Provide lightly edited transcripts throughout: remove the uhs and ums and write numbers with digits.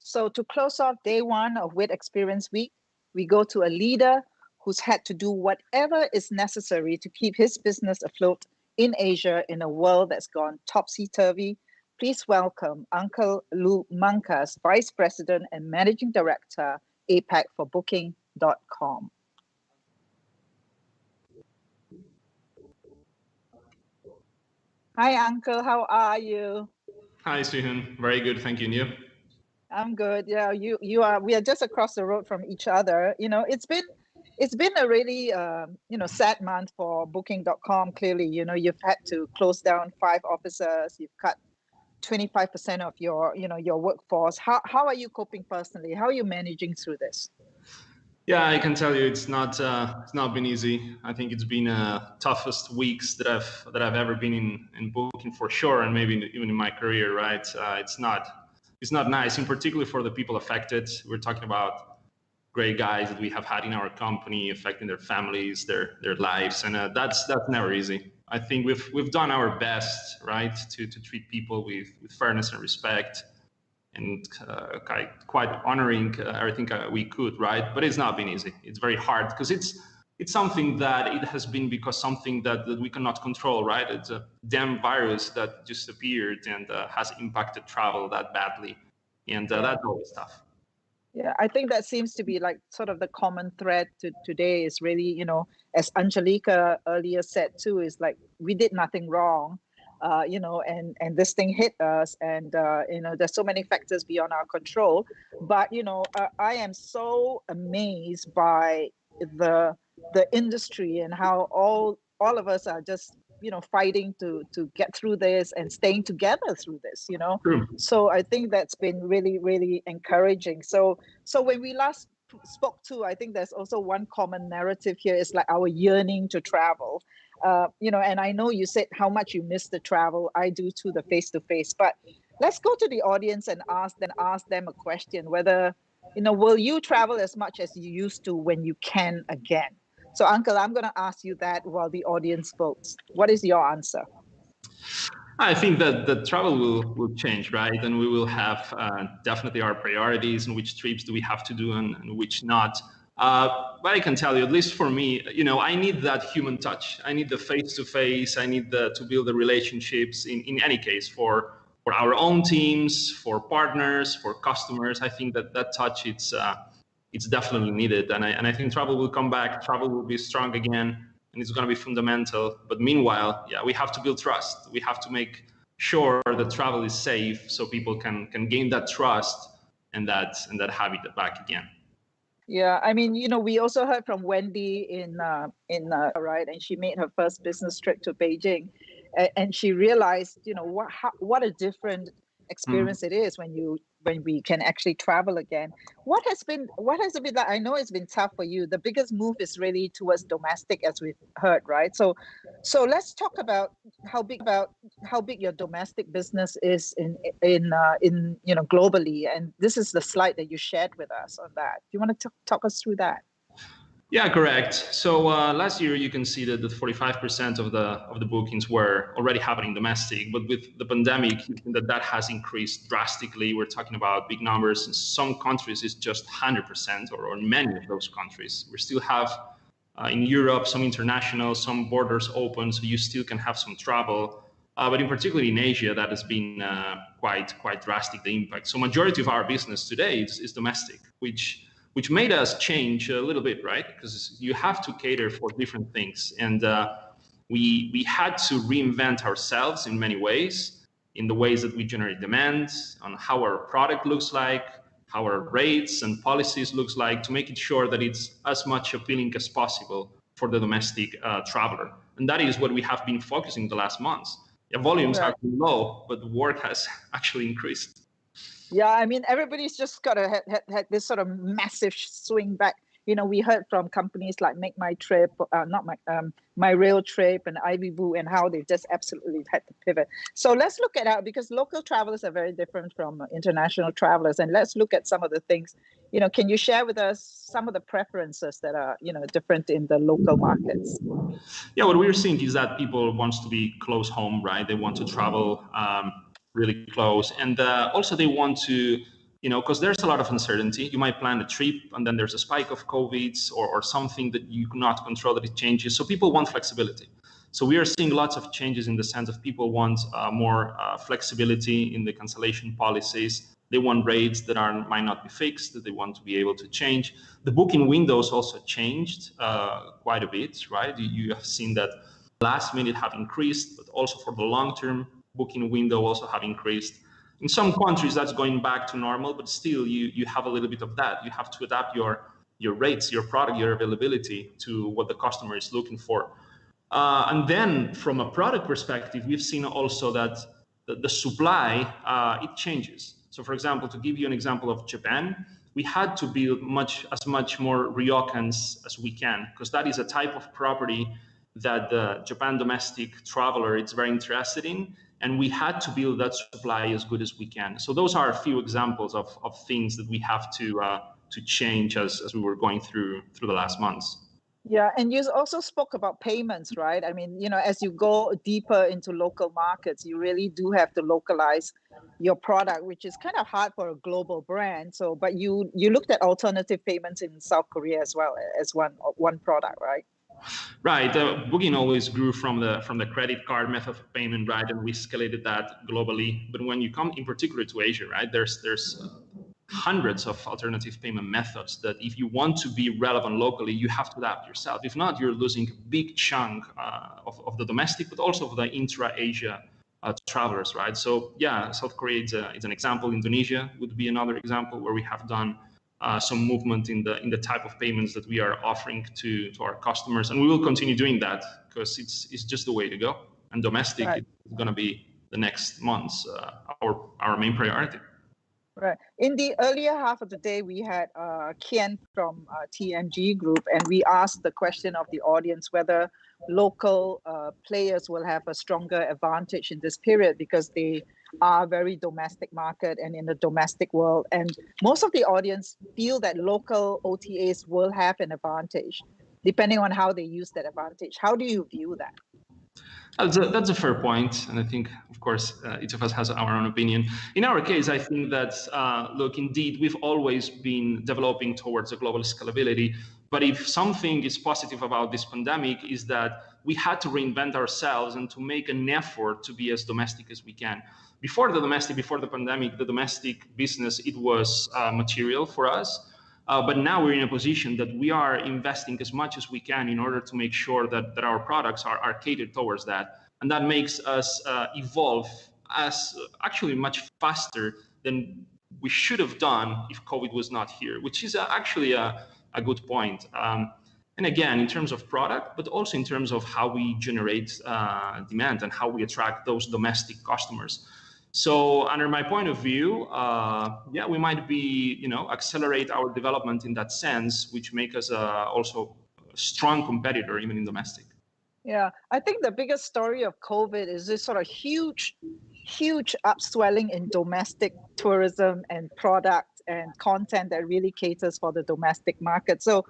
So to close off day one of WiT Experience Week, we go to a leader who's had to do whatever is necessary to keep his business afloat in Asia in a world that's gone topsy-turvy. Please welcome Uncle Llull Mancas, Vice President and Managing Director, APAC for Booking.com. Hi, Uncle. How are you? Hi, Siew. Very good. Thank you. And you? I'm good. Yeah, you are. We are just across the road from each other. You know, it's been a really sad month for Booking.com. Clearly, you know, you've had to close down 5 offices. You've cut 25% of your workforce. How are you coping personally? How are you managing through this? Yeah, I can tell you it's not been easy. I think it's been toughest weeks that I've ever been in Booking for sure, and maybe even in my career. Right? It's not nice, in particular for the people affected. We're talking about great guys that we have had in our company, affecting their families, their lives, and that's never easy. I think we've done our best, right, to treat people with fairness and respect, and quite honoring everything we could, right? But it's not been easy. It's very hard because it's something that it has been because something that we cannot control, right? It's a damn virus that just appeared and has impacted travel that badly, and that's always tough. Yeah, I think that seems to be like sort of the common thread to today is really, you know, as Angelica earlier said too, is like we did nothing wrong. And this thing hit us, and there's so many factors beyond our control. But I am so amazed by the industry and how all of us are just fighting to get through this and staying together through this. True. So I think that's been really, really encouraging. So when we last spoke to, I think there's also one common narrative here is like our yearning to travel. And I know you said how much you miss the travel. I do too, the face-to-face. But let's go to the audience and ask them a question, whether, will you travel as much as you used to when you can again? So, Uncle, I'm going to ask you that while the audience votes. What is your answer? I think that the travel will change, right? And we will have definitely our priorities and which trips do we have to do and which not. But I can tell you, at least for me, I need that human touch. I need the face-to-face. I need to build the relationships in any case for our own teams, for partners, for customers. I think that touch, it's definitely needed. And I think travel will come back. Travel will be strong again. And it's going to be fundamental. But meanwhile, we have to build trust. We have to make sure that travel is safe so people can gain that trust and that habit back again. Yeah, I mean, we also heard from Wendy in right, and she made her first business trip to Beijing, and she realized, what a different experience it is when we can actually travel again. What has it been like? I know it's been tough for you. The biggest move is really towards domestic, as we've heard, right? So let's talk about how big your domestic business is in globally. And this is the slide that you shared with us on that. Do you want to talk us through that? Yeah, correct. So last year, you can see that 45% of the bookings were already happening domestic, but with the pandemic, that has increased drastically. We're talking about big numbers. In some countries, it's just 100%, or in many of those countries. We still have in Europe some international, some borders open, so you still can have some travel. But in particular in Asia, that has been quite drastic, the impact. So majority of our business today is domestic, which made us change a little bit, right? Because you have to cater for different things. And we had to reinvent ourselves in many ways, in the ways that we generate demand, on how our product looks like, how our rates and policies looks like, to make it sure that it's as much appealing as possible for the domestic traveler. And that is what we have been focusing the last months. Yeah, volumes have been low, but the work has actually increased. Yeah, I mean, everybody's just got to had this sort of massive swing back. We heard from companies like Make My Trip, My Rail Trip and Ivy Boo, and how they've just absolutely had to pivot. So let's look at because local travelers are very different from international travelers, and let's look at some of the things. Can you share with us some of the preferences that are different in the local markets? Yeah, what we're seeing is that people want to be close home, right? They want to travel really close, and also they want to because there's a lot of uncertainty. You might plan a trip and then there's a spike of COVID or something that you cannot control that it changes. So people want flexibility. So we are seeing lots of changes in the sense of people want more flexibility in the cancellation policies. They want rates that might not be fixed, that they want to be able to change. The booking windows also changed quite a bit, right? You have seen that last minute have increased, but also for the long-term booking window also have increased. In some countries, that's going back to normal, but still you have a little bit of that. You have to adapt your rates, your product, your availability to what the customer is looking for. And then from a product perspective, we've seen also that the supply, it changes. So for example, to give you an example of Japan, we had to build as much more ryokans as we can, because that is a type of property that the Japan domestic traveler is very interested in. And we had to build that supply as good as we can. So those are a few examples of things that we have to change as we were going through the last months. Yeah, and you also spoke about payments, right? I mean, as you go deeper into local markets, you really do have to localize your product, which is kind of hard for a global brand. So, but you looked at alternative payments in South Korea as well as one product, right? Right. Booking always grew from the credit card method of payment, right? And we escalated that globally. But when you come in particular to Asia, right, there's hundreds of alternative payment methods that if you want to be relevant locally, you have to adapt yourself. If not, you're losing a big chunk of the domestic, but also of the intra-Asia travelers, right? So yeah, South Korea is an example. Indonesia would be another example where we have done some movement in the type of payments that we are offering to our customers, and we will continue doing that because it's just the way to go. And domestic is going to be the next months our main priority. Right. In the earlier half of the day, we had Kian from TMG Group, and we asked the question of the audience whether local players will have a stronger advantage in this period because they are very domestic market and in the domestic world. And most of the audience feel that local OTAs will have an advantage, depending on how they use that advantage. How do you view that? That's a fair point, and I think, of course, each of us has our own opinion. In our case, I think that, look, indeed, we've always been developing towards a global scalability, but if something is positive about this pandemic is that we had to reinvent ourselves and to make an effort to be as domestic as we can. Before the pandemic, the domestic business, it was material for us. But now we're in a position that we are investing as much as we can in order to make sure that our products are catered towards that. And that makes us evolve as actually much faster than we should have done if COVID was not here, which is actually a good point. And again, in terms of product, but also in terms of how we generate demand and how we attract those domestic customers. So under my point of view, we might be, accelerate our development in that sense, which make us also a strong competitor, even in domestic. Yeah, I think the biggest story of COVID is this sort of huge upswelling in domestic tourism and product and content that really caters for the domestic market. So,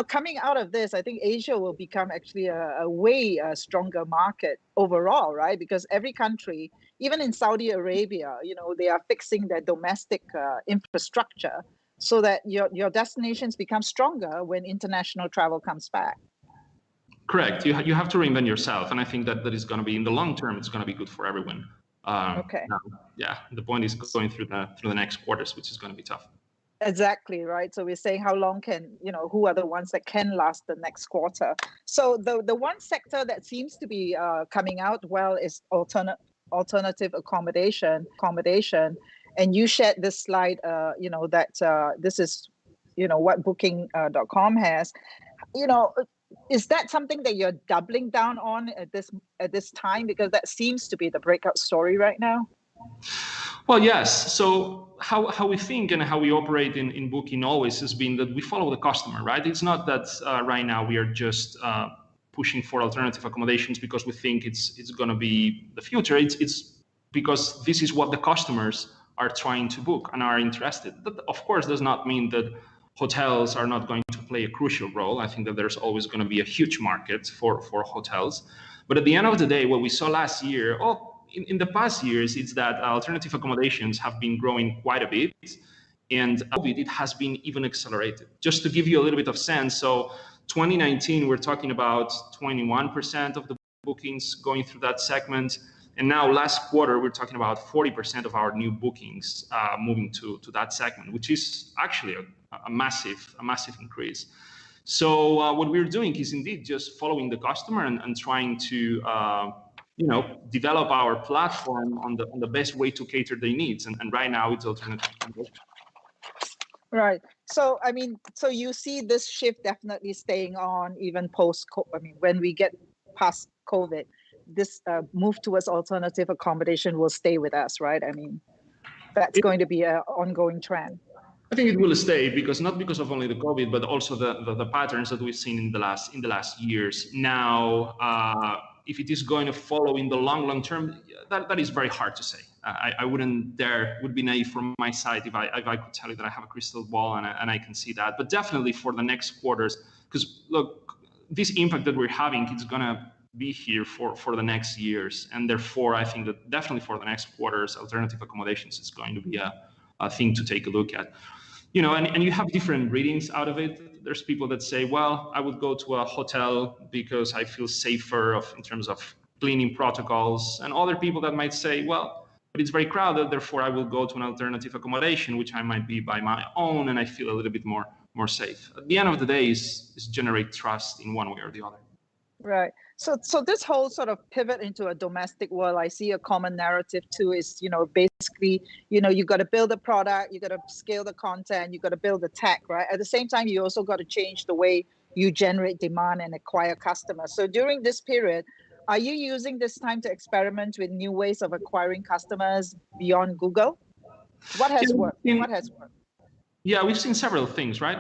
coming out of this, I think Asia will become actually a way stronger market overall, right? Because every country, even in Saudi Arabia, they are fixing their domestic infrastructure so that your destinations become stronger when international travel comes back. Correct. You have to reinvent yourself. And I think that is going to be, in the long term, it's going to be good for everyone. Okay. The point is going through the next quarters, which is going to be tough. Exactly, right? So we're saying how long can, who are the ones that can last the next quarter? So the one sector that seems to be coming out well is alternative accommodation. And you shared this slide, that this is, what booking.com has. Is that something that you're doubling down on at this time? Because that seems to be the breakout story right now. Well, yes. So how we think and how we operate in Booking always has been that we follow the customer, right? It's not that right now we are just pushing for alternative accommodations because we think it's going to be the future. It's because this is what the customers are trying to book and are interested. That, of course, does not mean that hotels are not going to play a crucial role. I think that there's always going to be a huge market for hotels. But at the end of the day, what we saw last year, in the past years, it's that alternative accommodations have been growing quite a bit. And COVID, it has been even accelerated. Just to give you a little bit of sense, so 2019, we're talking about 21% of the bookings going through that segment. And now last quarter, we're talking about 40% of our new bookings moving to that segment, which is actually a massive increase. So what we're doing is indeed just following the customer and trying to develop our platform on the best way to cater their needs. And right now it's alternative. Right. So, I mean, so you see this shift definitely staying on even post, when we get past COVID, this move towards alternative accommodation will stay with us, right? I mean, that's going to be an ongoing trend. I think it will stay not because of only the COVID, but also the patterns that we've seen in the last years. Now, if it is going to follow in the long term, that is very hard to say. I would be naive from my side if I could tell you that I have a crystal ball and I can see that. But definitely for the next quarters, because look, this impact that we're having, it's gonna be here for the next years, and therefore I think that definitely for the next quarters, alternative accommodations is going to be a thing to take a look at. And you have different readings out of it. There's people that say, well, I would go to a hotel because I feel safer in terms of cleaning protocols. And other people that might say, well, but it's very crowded, therefore I will go to an alternative accommodation, which I might be by my own, and I feel a little bit more safe. At the end of the day, is generate trust in one way or the other. Right. So this whole sort of pivot into a domestic world, I see a common narrative too is, basically, you got to build a product, you got to scale the content, you got to build the tech, right? At the same time, you also got to change the way you generate demand and acquire customers. So during this period, are you using this time to experiment with new ways of acquiring customers beyond Google? What has worked? Yeah, we've seen several things, right?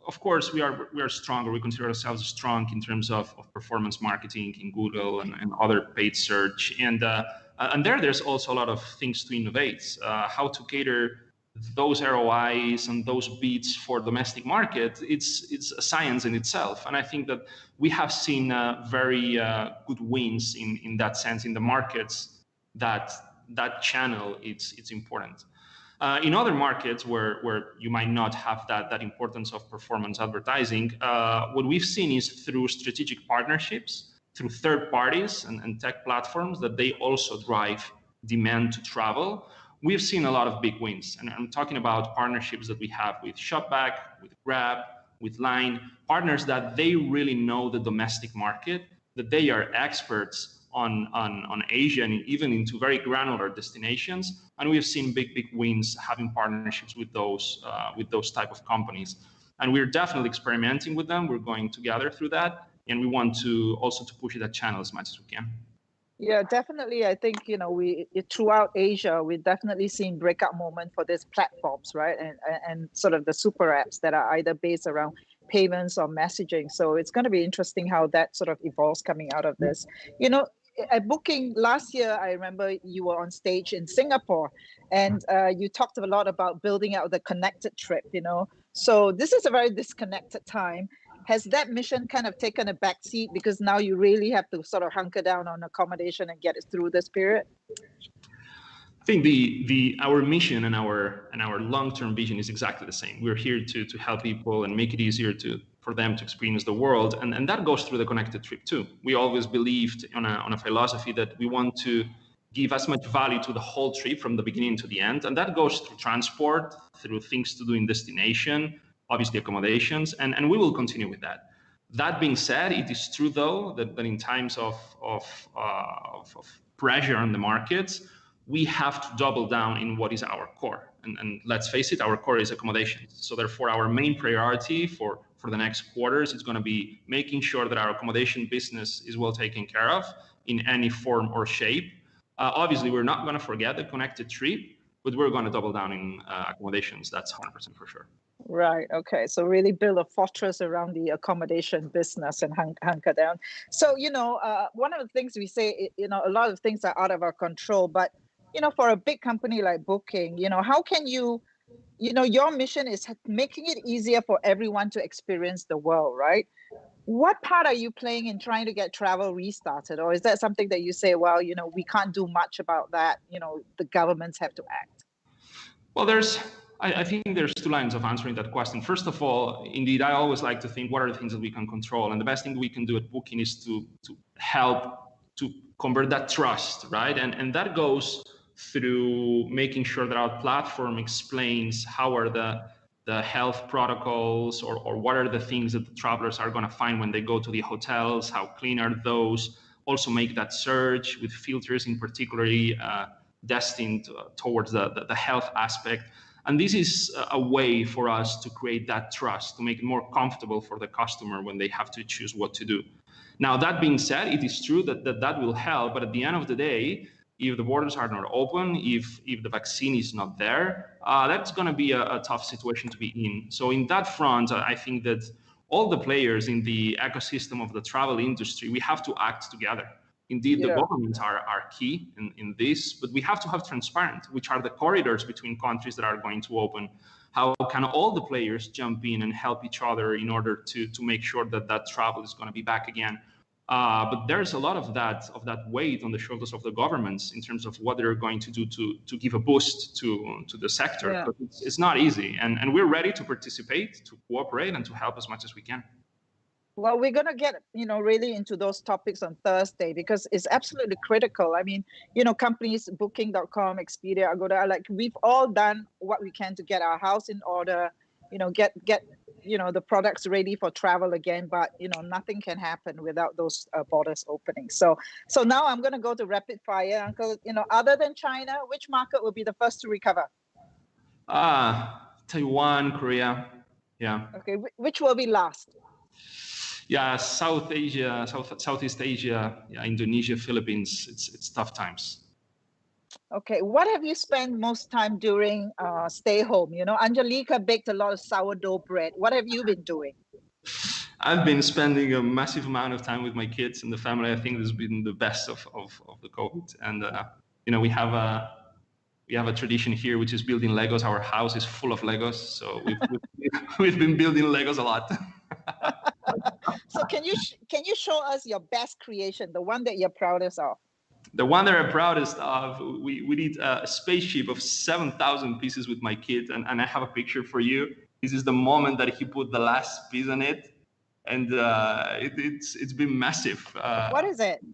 Of course, we are stronger. We consider ourselves strong in terms of performance marketing in Google and other paid search. And there's also a lot of things to innovate. How to cater those ROIs and those beats for domestic market, it's a science in itself. And I think that we have seen very good wins in that sense in the markets that channel it's important. In other markets where you might not have that importance of performance advertising, what we've seen is through strategic partnerships, through third parties and tech platforms that they also drive demand to travel. We've seen a lot of big wins. And I'm talking about partnerships that we have with Shopback, with Grab, with Line, partners that they really know the domestic market, that they are experts on Asia and even into very granular destinations, and we've seen big wins having partnerships with those type of companies, and we're definitely experimenting with them. We're going together through that, and we want to also to push that channel as much as we can. Yeah, definitely. I think we throughout Asia, we've definitely seen breakout moment for these platforms, right? And sort of the super apps that are either based around payments or messaging. So it's going to be interesting how that sort of evolves coming out of this. At Booking last year, I remember you were on stage in Singapore, and you talked a lot about building out the connected trip. So this is a very disconnected time. Has that mission kind of taken a backseat because now you really have to sort of hunker down on accommodation and get it through this period? I think our mission and our long-term vision is exactly the same. We're here to help people and make it easier for them to experience the world, and that goes through the connected trip too. We always believed on a philosophy that we want to give as much value to the whole trip from the beginning to the end, and that goes through transport, through things to do in destination, obviously accommodations, and we will continue with that. That being said, it is true though that in times of pressure on the markets, we have to double down in what is our core. And let's face it, our core is accommodations. So therefore, our main priority for the next quarters is going to be making sure that our accommodation business is well taken care of in any form or shape. Obviously, we're not going to forget the connected trip, but we're going to double down in accommodations. That's 100% for sure. Right. Okay. So really build a fortress around the accommodation business and hunker down. So, one of the things we say, a lot of things are out of our control, but for a big company like Booking, how can you, your mission is making it easier for everyone to experience the world, right? What part are you playing in trying to get travel restarted? Or is that something that you say, well, we can't do much about that, the governments have to act? Well, there's I think there's two lines of answering that question. First of all, indeed, I always like to think what are the things that we can control, and the best thing we can do at Booking is to help to convert that trust, right? And that goes through making sure that our platform explains how are the health protocols, or what are the things that the travelers are going to find when they go to the hotels, how clean are those. Also make that search with filters in particularly destined towards the health aspect. And this is a way for us to create that trust, to make it more comfortable for the customer when they have to choose what to do. Now, that being said, it is true that will help, but at the end of the day, if the borders are not open, if the vaccine is not there, that's going to be a tough situation to be in. So in that front, I think that all the players in the ecosystem of the travel industry, we have to act together. Indeed, the governments are key in this, but we have to have transparent, which are the corridors between countries that are going to open. How can all the players jump in and help each other in order to make sure that travel is going to be back again? But there's a lot of that weight on the shoulders of the governments in terms of what they're going to do to give a boost to the sector. Yeah. But it's not easy, and we're ready to participate, to cooperate, and to help as much as we can. Well, we're going to get, really into those topics on Thursday, because it's absolutely critical. I mean, companies, Booking.com, Expedia, Agoda, like, we've all done what we can to get our house in order, get the products ready for travel again. But, nothing can happen without those borders opening. So now I'm going to go to rapid fire, Uncle. Other than China, which market will be the first to recover? Taiwan, Korea. Yeah. Okay. Which will be last? Yeah, Southeast Asia, yeah, Indonesia, Philippines. It's tough times. Okay, what have you spent most time during stay home? Angelica baked a lot of sourdough bread. What have you been doing? I've been spending a massive amount of time with my kids and the family. I think this has been the best of the COVID. And we have a tradition here, which is building Legos. Our house is full of Legos, so we've been building Legos a lot. So can you show us your best creation, the one that you're proudest of? The one that I'm proudest of, we did a spaceship of 7,000 pieces with my kid, and I have a picture for you. This is the moment that he put the last piece on it, and it's been massive. What is it?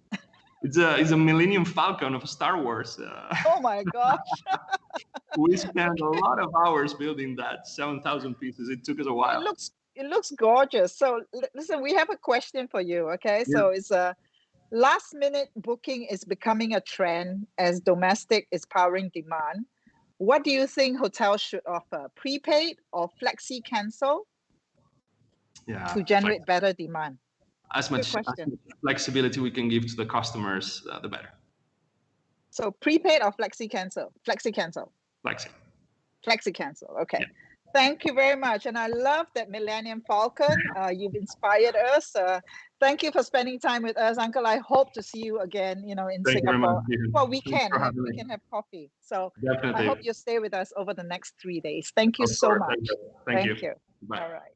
It's a Millennium Falcon of Star Wars. Oh my gosh! We spent a lot of hours building that 7,000 pieces. It took us a while. It looks gorgeous. So listen, we have a question for you. Okay, yeah. So it's a last minute booking is becoming a trend as domestic is powering demand. What do you think hotels should offer? Prepaid or flexi cancel? Yeah, to generate better demand. As much flexibility we can give to the customers, the better. So prepaid or flexi cancel? Flexi cancel. Flexi cancel. Okay. Yeah. Thank you very much. And I love that Millennium Falcon. You've inspired us. Thank you for spending time with us, Uncle. I hope to see you again, in Singapore. Well, we can have coffee. So definitely. I hope you stay with us over the next 3 days. Thank you so much. Thank you. Bye. All right.